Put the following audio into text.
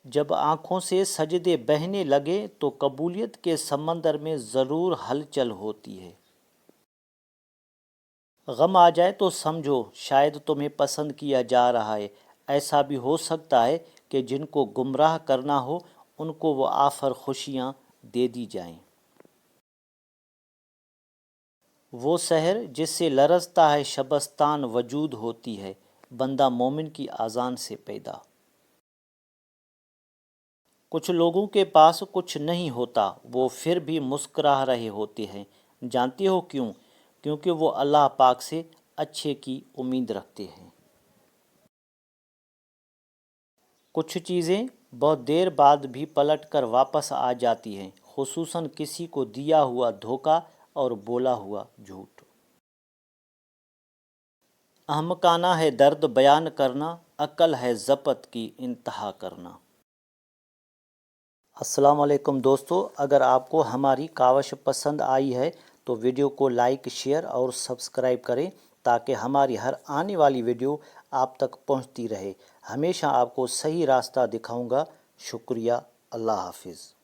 جب آنکھوں سے سجدے بہنے لگے تو قبولیت کے سمندر میں ضرور ہلچل ہوتی ہے۔ غم آ جائے تو سمجھو شاید تمہیں پسند کیا جا رہا ہے۔ ایسا بھی ہو سکتا ہے کہ جن کو گمراہ کرنا ہو ان کو وہ آفر خوشیاں دے دی جائیں۔ وہ سحر جس سے لرزتا ہے شبستان وجود ہوتی ہے، بندہ مومن کی اذان سے پیدا۔ کچھ لوگوں کے پاس کچھ نہیں ہوتا، وہ پھر بھی مسکرا رہے ہوتے ہیں۔ جانتے ہو کیوں؟ کیونکہ وہ اللہ پاک سے اچھے کی امید رکھتے ہیں۔ کچھ چیزیں بہت دیر بعد بھی پلٹ کر واپس آ جاتی ہیں، خصوصاً کسی کو دیا ہوا دھوکہ اور بولا ہوا جھوٹ۔ احمقانہ ہے درد بیان کرنا، عقل ہے ضبط کی انتہا کرنا۔ السلام علیکم دوستو، اگر آپ کو ہماری کاوش پسند آئی ہے تو ویڈیو کو لائک، شیئر اور سبسکرائب کریں تاکہ ہماری ہر آنے والی ویڈیو آپ تک پہنچتی رہے۔ ہمیشہ آپ کو صحیح راستہ دکھاؤں گا۔ شکریہ۔ اللہ حافظ۔